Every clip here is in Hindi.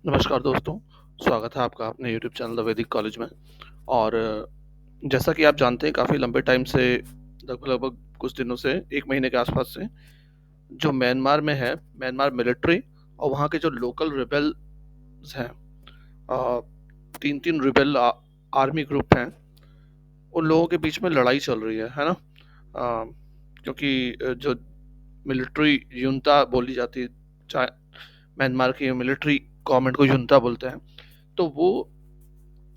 नमस्कार दोस्तों, स्वागत है आपका अपने यूट्यूब चैनल द वैदिक कॉलेज में। और जैसा कि आप जानते हैं काफ़ी लंबे टाइम से लगभग-लगभग कुछ दिनों से 1 महीने के आसपास से जो म्यांमार में है, म्यांमार मिलिट्री और वहाँ के जो लोकल रिबेल्स हैं, 3-3 आर्मी ग्रुप हैं, उन लोगों के बीच में लड़ाई चल रही है ना? क्योंकि जो मिलिट्री जुंता बोली जाती है, चा म्यांमार की मिलिट्री गवर्नमेंट को जुंता बोलते हैं, तो वो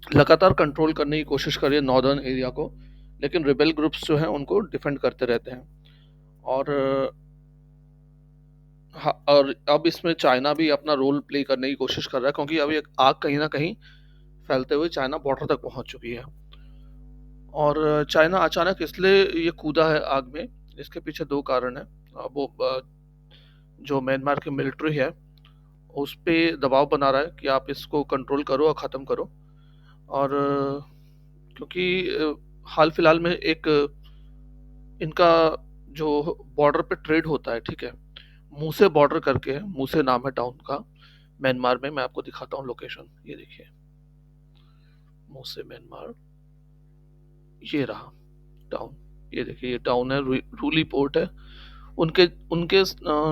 लगातार कंट्रोल करने की कोशिश कर रही है नॉर्दर्न एरिया को, लेकिन रिबेल ग्रुप्स जो हैं उनको डिफेंड करते रहते हैं। और हाँ, और अब इसमें चाइना भी अपना रोल प्ले करने की कोशिश कर रहा है, क्योंकि अभी एक आग कहीं ना कहीं फैलते हुए चाइना बॉर्डर तक पहुंच चुकी है। और चाइना अचानक इसलिए ये कूदा है आग में, इसके पीछे दो कारण है। जो म्यांमार की मिलिट्री है उस पे दबाव बना रहा है कि आप इसको कंट्रोल करो और ख़त्म करो। और क्योंकि हाल फिलहाल में एक इनका जो बॉर्डर पे ट्रेड होता है, ठीक है, मूसे बॉर्डर करके है, मूसे नाम है टाउन का, म्यांमार में। मैं आपको दिखाता हूँ लोकेशन, ये देखिए, मूसे म्यांमार, ये रहा टाउन। ये देखिए, ये टाउन है, रूली पोर्ट है। उनके उनके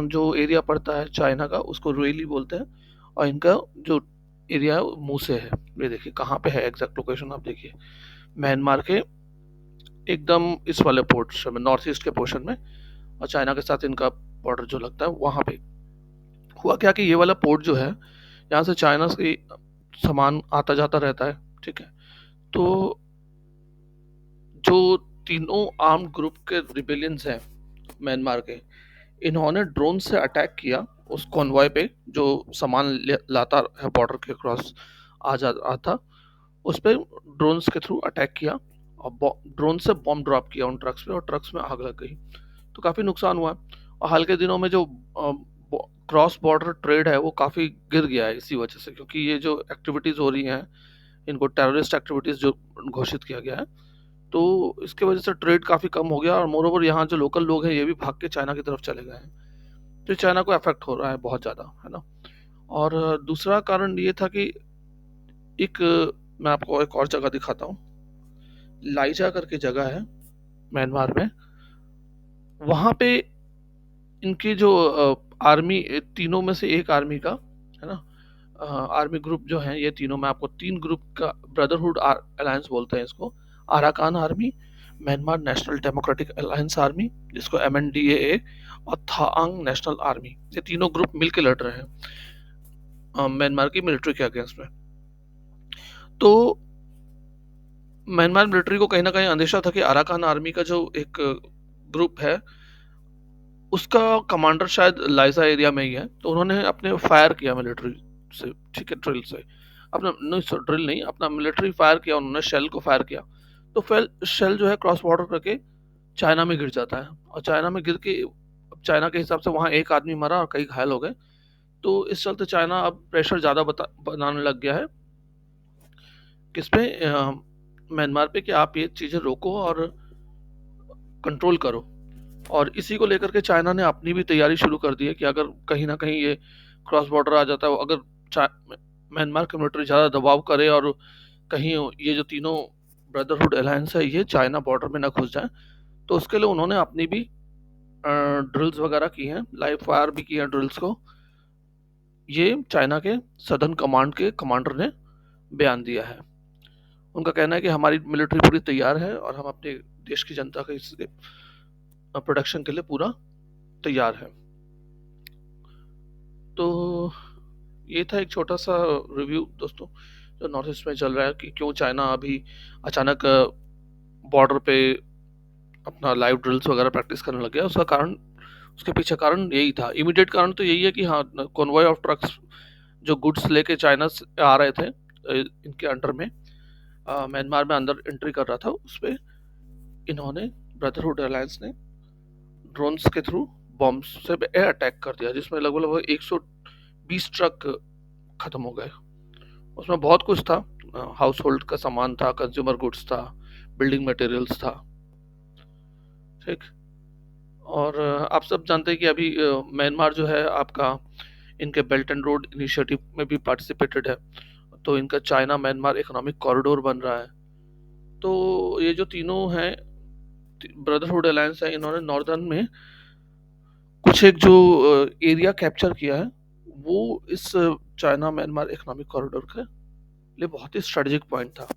जो एरिया पड़ता है चाइना का, उसको रुएली बोलते हैं। और इनका जो एरिया है वो मूसे है। ये देखिए कहाँ पे है एग्जैक्ट लोकेशन, आप देखिए, म्यांमार के एकदम इस वाले पोर्शन में, नॉर्थ ईस्ट के पोर्शन में, और चाइना के साथ इनका बॉर्डर जो लगता है वहां पे। हुआ क्या कि ये वाला पोर्ट जो है, यहाँ से चाइना से सामान आता जाता रहता है, ठीक है। तो जो तीनों आर्म्ड ग्रुप के रिबेलियंस हैं म्यांमार के, इन्होंने ड्रोन से अटैक किया उस कॉन्वॉय पे जो सामान लाता है बॉर्डर के क्रॉस आ जा रहा था। उस पे ड्रोन्स के थ्रू अटैक किया और ड्रोन से बॉम्ब ड्रॉप किया उन ट्रक्स पे, और ट्रक्स में आग लग गई। तो काफ़ी नुकसान हुआ। और हाल के दिनों में जो क्रॉस बॉर्डर ट्रेड है वो काफ़ी गिर गया है इसी वजह से, क्योंकि ये जो एक्टिविटीज़ हो रही हैं, इनको टेररिस्ट एक्टिविटीज़ जो घोषित किया गया है, तो इसके वजह से ट्रेड काफ़ी कम हो गया। और मोर ओवर यहाँ जो लोकल लोग हैं ये भी भाग के चाइना की तरफ चले गए हैं, तो चाइना को अफेक्ट हो रहा है बहुत ज़्यादा, है ना। और दूसरा कारण ये था कि एक मैं आपको एक और जगह दिखाता हूँ, लाइजा करके जगह है म्यांमार में। वहाँ पे इनकी जो आर्मी, तीनों में से एक आर्मी का, है ना, आर्मी ग्रुप जो है, ये तीनों, मैं आपको तीन ग्रुप का ब्रदरहुड अलायंस बोलते हैं इसको। Arakan army, Myanmar national democratic alliance army, जिसको MNDAA, और थाआंग नेशनल आर्मी, ये तीनों ग्रुप मिलकर लड़ रहे हैं म्यांमार की मिलिट्री के अगेंस्ट में। तो म्यांमार मिलिट्री को कहीं ना कहीं अंदेशा था कि अराकान आर्मी का जो एक ग्रुप है उसका कमांडर शायद लाइजा एरिया में ही है, तो उन्होंने अपने फायर किया मिलिट्री से, ठीक है, ड्रिल से, अपना नहीं, ड्रिल नहीं, अपना मिलिट्री फायर किया उन्होंने, शेल को फायर किया। तो फिर शेल जो है क्रॉस बॉर्डर करके चाइना में गिर जाता है, और चाइना में गिर के अब चाइना के हिसाब से वहाँ एक आदमी मरा और कई घायल हो गए। तो इस चलते चाइना अब प्रेशर ज़्यादा बनाने लग गया है किस पे, म्यांमार पे, कि आप ये चीज़ें रोको और कंट्रोल करो। और इसी को लेकर के चाइना ने अपनी भी तैयारी शुरू कर दी है कि अगर कहीं ना कहीं ये क्रॉस बॉर्डर आ जाता है, अगर म्यांमार की मिलिट्री ज़्यादा दबाव करे और कहीं ये जो तीनों ब्रदरहुड अलायंस है ये चाइना बॉर्डर में ना घुस जाए, तो उसके लिए उन्होंने अपनी भी ड्रिल्स वगैरह की हैं, लाइव फायर भी किया ड्रिल्स को। ये चाइना के सदर्न कमांड के कमांडर ने बयान दिया है। उनका कहना है कि हमारी मिलिट्री पूरी तैयार है और हम अपने देश की जनता के इसके प्रोडक्शन के लिए पूरा तैयार है। तो ये था एक छोटा सा रिव्यू दोस्तों, जो नॉर्थ ईस्ट में चल रहा है, कि क्यों चाइना अभी अचानक बॉर्डर पे अपना लाइव ड्रिल्स वगैरह प्रैक्टिस करने लग गया। उसका कारण, उसके पीछे कारण यही था, इमीडिएट कारण तो यही है कि हाँ, कॉन्वॉय ऑफ ट्रक्स जो गुड्स लेके चाइना से आ रहे थे इनके अंडर में, म्यांमार में अंदर एंट्री कर रहा था, उस पर इन्होंने, ब्रदरहुड अलायंस ने, ड्रोन्स के थ्रू बॉम्ब से एयर अटैक कर दिया, जिसमें लगभग लगभग 120 ट्रक खत्म हो गए। उसमें बहुत कुछ था, हाउस होल्ड का सामान था, कंज्यूमर गुड्स था, बिल्डिंग मटेरियल्स था, ठीक। और आप सब जानते हैं कि अभी म्यांमार जो है आपका इनके बेल्ट एंड रोड इनिशिएटिव में भी पार्टिसिपेटेड है। तो इनका चाइना म्यांमार इकोनॉमिक कॉरिडोर बन रहा है। तो ये जो तीनों हैं ब्रदरहुड अलायंस है, इन्होंने नॉर्दर्न में कुछ एक जो एरिया कैप्चर किया है, वो इस चाइना म्यांमार इकोनॉमिक कॉरिडोर के लिए बहुत ही स्ट्रेटेजिक पॉइंट था।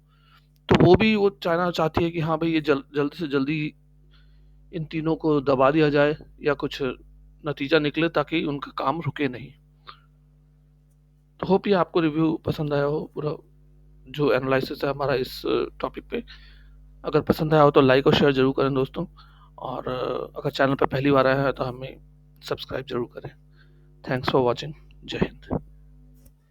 तो वो चाइना चाहती है कि हाँ भाई ये जल्दी से जल्दी इन तीनों को दबा दिया जाए या कुछ नतीजा निकले ताकि उनका काम रुके नहीं। तो होप ये आपको रिव्यू पसंद आया हो, पूरा जो एनालिसिस है हमारा इस टॉपिक पे। अगर पसंद आया हो तो लाइक और शेयर जरूर करें दोस्तों, और अगर चैनल पर पहली बार आया है तो हमें सब्सक्राइब जरूर करें। Thanks for watching. जय हिंद।